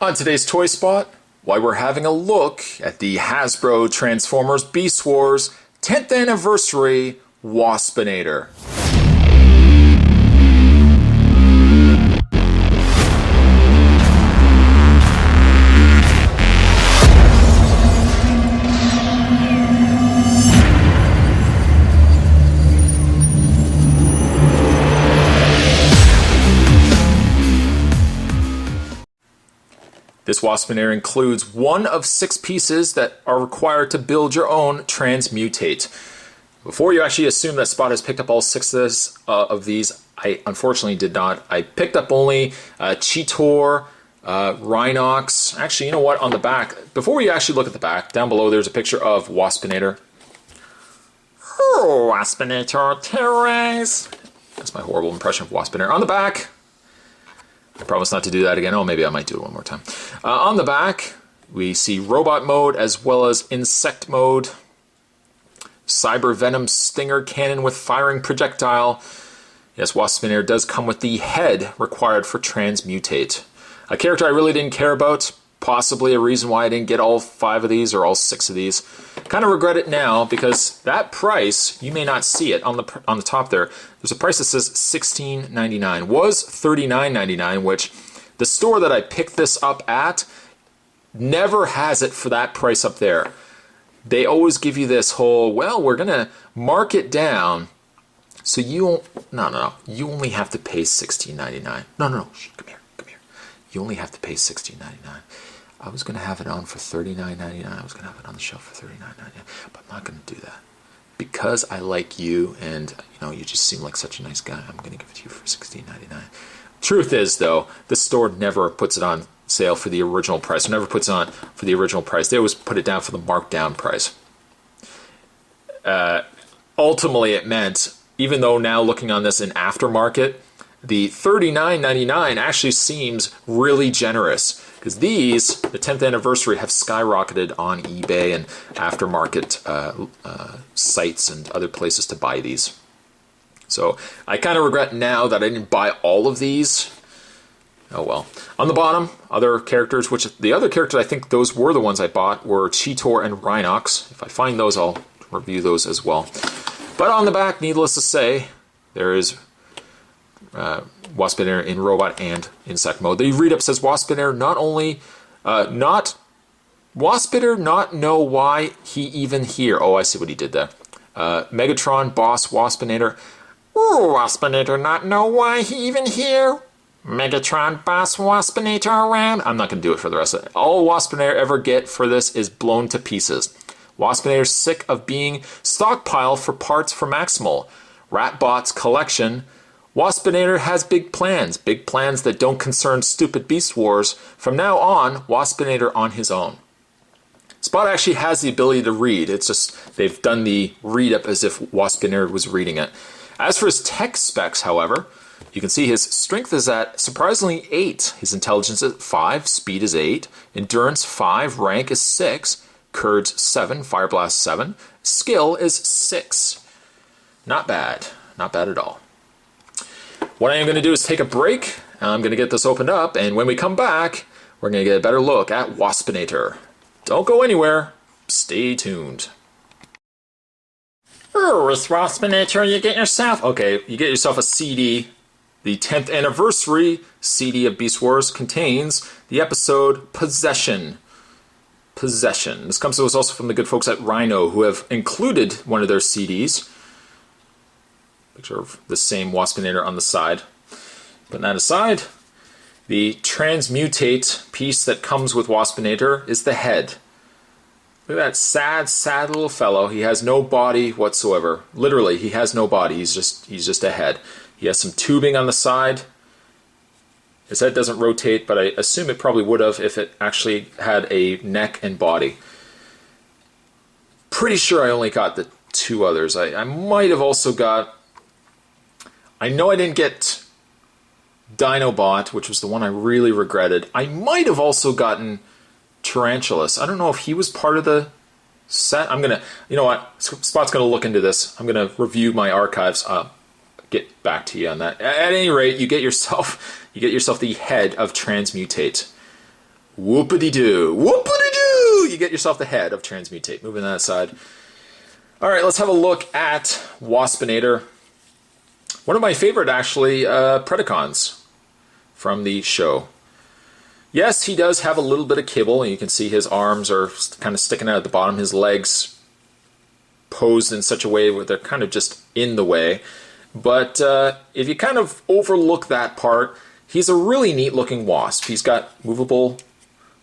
On today's Toy Spot, why we're having a look at the Hasbro Transformers Beast Wars 10th Anniversary Waspinator. This Waspinator includes one of 6 pieces that are required to build your own Transmutate. Before you actually assume that Spot has picked up all 6 of these, I unfortunately did not. I picked up only Cheetor, Rhinox. Actually, you know what? On the back, before we actually look at the back, down below there's a picture of Waspinator. Oh, Waspinator, terrorize! That's my horrible impression of Waspinator. On the back, I promise not to do that again. Oh, maybe I might do it one more time. On the back, we see robot mode as well as insect mode. Cyber Venom Stinger Cannon with firing projectile. Yes, Waspinator does come with the head required for Transmutate. A character I really didn't care about. Possibly a reason why I didn't get all 5 of these or all 6 of these. Kind of regret it now because that price, you may not see it on the top there. There's a price that says $16.99. Was $39.99, which the store that I picked this up at never has it for that price up there. They always give you this whole, well, we're gonna mark it down so you won't, no, you only have to pay $16.99. No, shh, come here. You only have to pay $16.99. I was going to have it on for $39.99. I was going to have it on the shelf for $39.99, but I'm not going to do that. Because I like you and you just seem like such a nice guy, I'm going to give it to you for $16.99. Truth is, though, the store never puts it on sale for the original price. Or never puts it on for the original price. They always put it down for the marked down price. Ultimately, it meant, even though now looking on this in aftermarket, the $39.99 actually seems really generous because these, the 10th anniversary, have skyrocketed on eBay and aftermarket sites and other places to buy these. So I kind of regret now that I didn't buy all of these. Oh well. On the bottom, other characters, which the other characters, I think those were the ones I bought, were Cheetor and Rhinox. If I find those, I'll review those as well. But on the back, needless to say, there is Waspinator in robot and insect mode. The read-up says Waspinator Waspinator not know why he even here. Oh, I see what he did there. Megatron boss Waspinator. Ooh, Waspinator not know why he even here. Megatron boss Waspinator around. I'm not going to do it for the rest of it. All Waspinator ever get for this is blown to pieces. Waspinator's sick of being stockpiled for parts for Maximal. Ratbot's collection. Waspinator has big plans that don't concern stupid Beast Wars. From now on, Waspinator on his own. Spot actually has the ability to read. It's just they've done the read up as if Waspinator was reading it. As for his tech specs, however, you can see his strength is at surprisingly 8. His intelligence is 5, speed is 8, endurance 5, rank is 6, courage 7, fire blast 7, skill is 6. Not bad at all. What I am going to do is take a break. I'm going to get this opened up, and when we come back, we're going to get a better look at Waspinator. Don't go anywhere. Stay tuned. Oh, with Waspinator, you get yourself a CD. The 10th anniversary CD of Beast Wars contains the episode Possession. This comes to us also from the good folks at Rhino, who have included one of their CDs. Picture of the same Waspinator on the side. Putting that aside, the Transmutate piece that comes with Waspinator is the head. Look at that sad little fellow. He has no body whatsoever. Literally, he has no body. He's just a head. He has some tubing on the side. His head doesn't rotate, but I assume it probably would have if it actually had a neck and body. Pretty sure I only got the 2 others. I might have also got... I know I didn't get Dinobot, which was the one I really regretted. I might have also gotten Tarantulas. I don't know if he was part of the set. I'm gonna, you know what? Spot's gonna look into this. I'm gonna review my archives. Get back to you on that. At any rate, you get yourself the head of Transmutate. Whoopity-doo. Whoopity-doo! You get yourself the head of Transmutate. Moving that aside. Alright, let's have a look at Waspinator. One of my favorite, actually, Predacons from the show. Yes, he does have a little bit of kibble, and you can see his arms are kind of sticking out at the bottom. His legs posed in such a way where they're kind of just in the way. But if you kind of overlook that part, he's a really neat looking wasp. He's got movable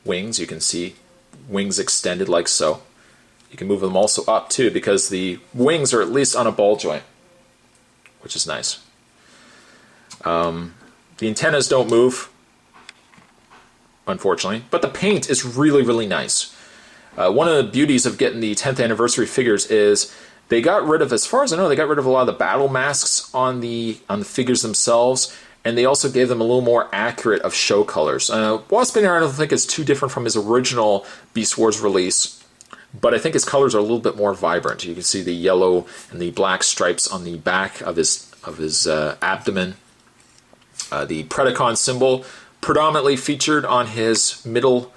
wings. You can see wings extended like so. You can move them also up too, because the wings are at least on a ball joint, which is nice. The antennas don't move, unfortunately, but the paint is really, really nice. One of the beauties of getting the 10th anniversary figures is they got rid of, as far as I know, they got rid of a lot of the battle masks on the figures themselves, and they also gave them a little more accurate of show colors. Waspinator, I don't think is too different from his original Beast Wars release, but I think his colors are a little bit more vibrant. You can see the yellow and the black stripes on the back of his abdomen. The Predacon symbol predominantly featured on his middle,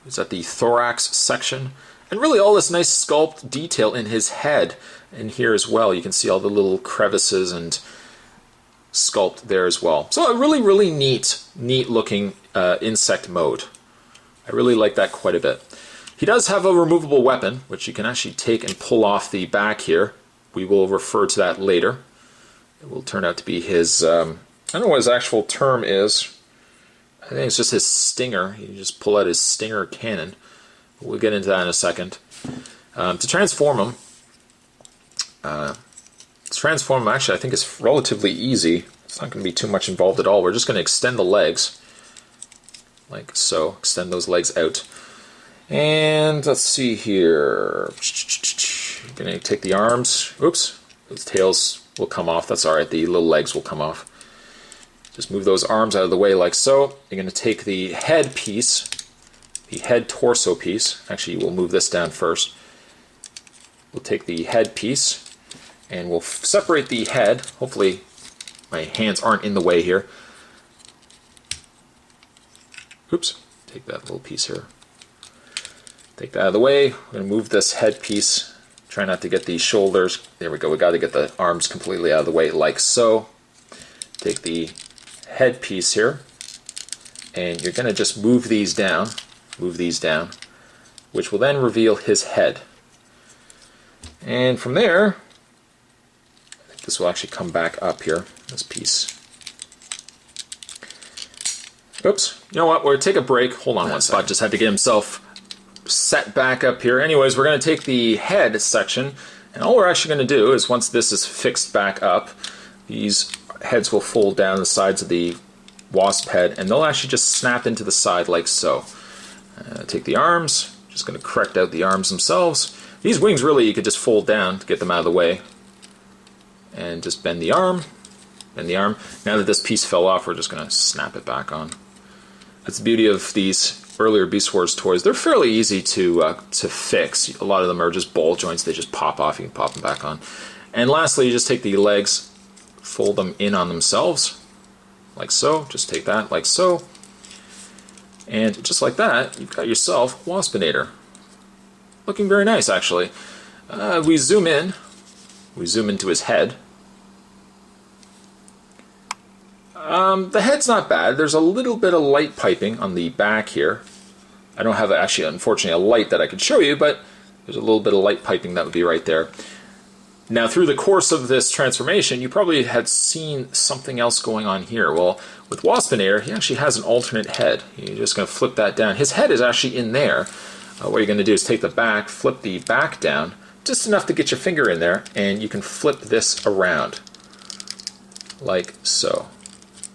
is that the thorax section, and really all this nice sculpt detail in his head and here as well. You can see all the little crevices and sculpt there as well. So a really, really neat looking insect mode. I really like that quite a bit. He does have a removable weapon, which you can actually take and pull off the back here. We will refer to that later. It will turn out to be his, I don't know what his actual term is. I think it's just his stinger. You just pull out his stinger cannon. We'll get into that in a second. To transform him, actually, I think it's relatively easy. It's not going to be too much involved at all. We're just going to extend the legs, like so. Extend those legs out. And let's see here. I'm going to take the arms. Oops. Those tails will come off. That's all right. The little legs will come off. Just move those arms out of the way like so. You're going to take the head piece, the head torso piece. Actually, we'll move this down first. We'll take the head piece and we'll separate the head. Hopefully my hands aren't in the way here. Oops. Take that little piece here. Take that out of the way. We're going to move this head piece. Try not to get the shoulders. There we go. We got to get the arms completely out of the way like so. Take the head piece here, and you're going to just move these down, which will then reveal his head. And from there, I think this will actually come back up here, this piece. Oops, you know what, we'll take a break. Hold on one second. Just had to get himself set back up here. Anyways, we're going to take the head section, and all we're actually going to do is once this is fixed back up, these heads will fold down the sides of the wasp head, and they'll actually just snap into the side like so. Take the arms, just going to correct out the arms themselves. These wings really you could just fold down to get them out of the way. And just bend the arm, bend the arm. Now that this piece fell off, we're just going to snap it back on. That's the beauty of these earlier Beast Wars toys. They're fairly easy to fix. A lot of them are just ball joints. They just pop off. You can pop them back on. And lastly, you just take the legs, fold them in on themselves, like so. Just take that, like so. And just like that, you've got yourself Waspinator. Looking very nice, actually. We zoom in. We zoom into his head. The head's not bad. There's a little bit of light piping on the back here. I don't have, actually, unfortunately, a light that I could show you, but there's a little bit of light piping that would be right there. Now, through the course of this transformation, you probably had seen something else going on here. Well, with Waspinator, he actually has an alternate head. You're just going to flip that down. His head is actually in there. What you're going to do is take the back, flip the back down, just enough to get your finger in there, and you can flip this around, like so.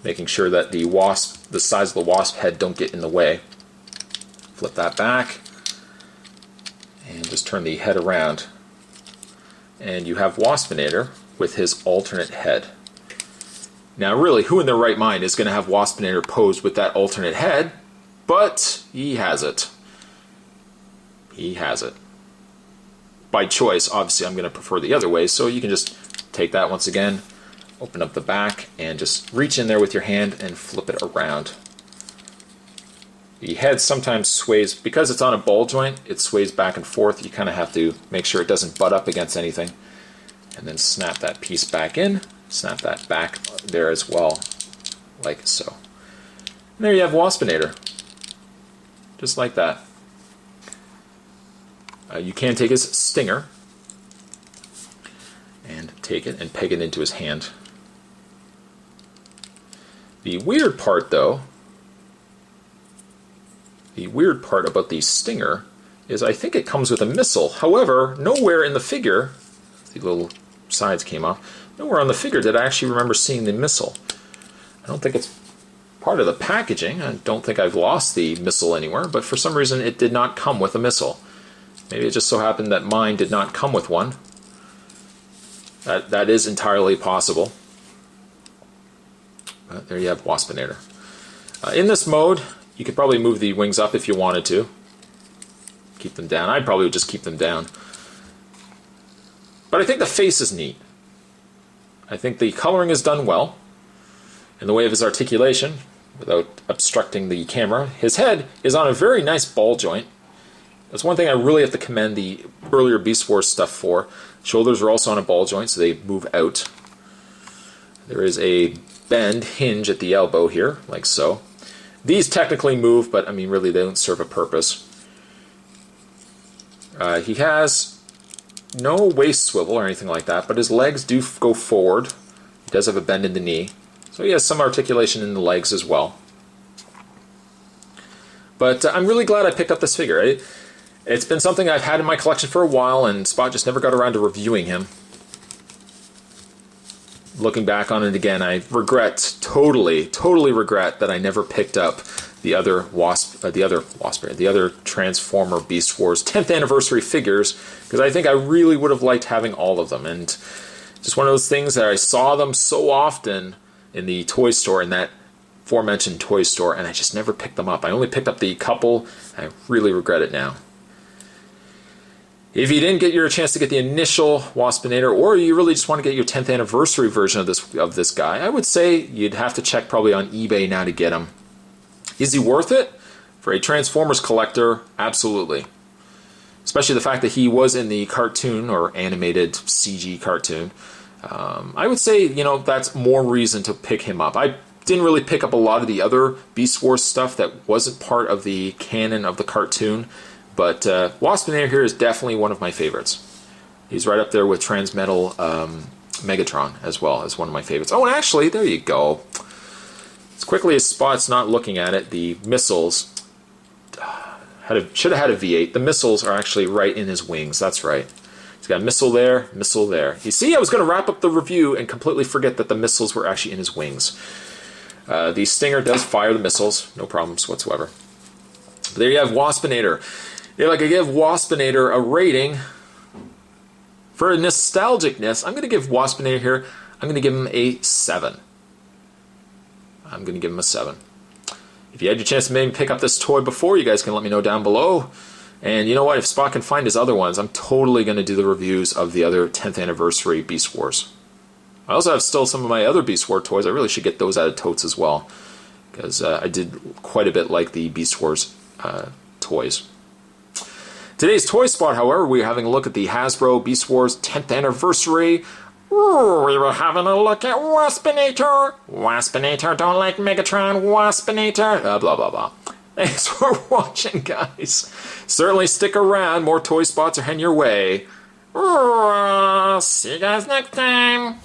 Making sure that the sides of the wasp head don't get in the way. Flip that back, and just turn the head around. And you have Waspinator with his alternate head. Now really, who in their right mind is going to have Waspinator posed with that alternate head? But he has it. He has it. By choice, obviously I'm going to prefer the other way, so you can just take that once again, open up the back, and just reach in there with your hand and flip it around. The head sometimes sways, because it's on a ball joint, it sways back and forth. You kind of have to make sure it doesn't butt up against anything. And then snap that piece back in, snap that back there as well, like so. And there you have Waspinator, just like that. You can take his stinger and take it and peg it into his hand. The weird part, though, the weird part about the stinger is I think it comes with a missile. However, nowhere in the figure, the little sides came off, nowhere on the figure did I actually remember seeing the missile. I don't think it's part of the packaging. I don't think I've lost the missile anywhere, but for some reason it did not come with a missile. Maybe it just so happened that mine did not come with one. That is entirely possible. But there you have Waspinator. In this mode, you could probably move the wings up if you wanted to. Keep them down. I probably would just keep them down. But I think the face is neat. I think the coloring is done well. In the way of his articulation, without obstructing the camera, his head is on a very nice ball joint. That's one thing I really have to commend the earlier Beast Wars stuff for. Shoulders are also on a ball joint, so they move out. There is a bend hinge at the elbow here, like so. These technically move, but I mean really they don't serve a purpose. He has no waist swivel or anything like that, but his legs do go forward. He does have a bend in the knee, so he has some articulation in the legs as well. But I'm really glad I picked up this figure. It's been something I've had in my collection for a while, and Spot just never got around to reviewing him. Looking back on it again, I regret, totally regret that I never picked up the other Transformer Beast Wars 10th anniversary figures, because I think I really would have liked having all of them. And just one of those things that I saw them so often in the toy store, in that aforementioned toy store, and I just never picked them up. I only picked up the couple. I really regret it now. If you didn't get your chance to get the initial Waspinator, or you really just want to get your 10th anniversary version of this guy, I would say you'd have to check probably on eBay now to get him. Is he worth it? For a Transformers collector, absolutely. Especially the fact that he was in the cartoon, or animated CG cartoon. I would say, you know, that's more reason to pick him up. I didn't really pick up a lot of the other Beast Wars stuff that wasn't part of the canon of the cartoon. But Waspinator here is definitely one of my favorites. He's right up there with Transmetal Megatron as well as one of my favorites. Oh, and actually, there you go. As quickly as Spot's not looking at it, the missiles should have had a V8. The missiles are actually right in his wings. That's right. He's got a missile there, missile there. You see, I was going to wrap up the review and completely forget that the missiles were actually in his wings. The Stinger does fire the missiles, no problems whatsoever. But there you have Waspinator. If I could give Waspinator a rating for nostalgicness, I'm going to give Waspinator here, I'm going to give him a 7. I'm going to give him a 7. If you had your chance to maybe pick up this toy before, you guys can let me know down below. And you know what, if Spot can find his other ones, I'm totally going to do the reviews of the other 10th anniversary Beast Wars. I also have still some of my other Beast War toys. I really should get those out of totes as well, because I did quite a bit like the Beast Wars toys. Today's Toy Spot, however, we're having a look at the Hasbro Beast Wars 10th anniversary. Ooh, we were having a look at Waspinator. Waspinator, don't like Megatron. Waspinator. Blah, blah, blah. Thanks for watching, guys. Certainly stick around. More Toy Spots are heading your way. See you guys next time.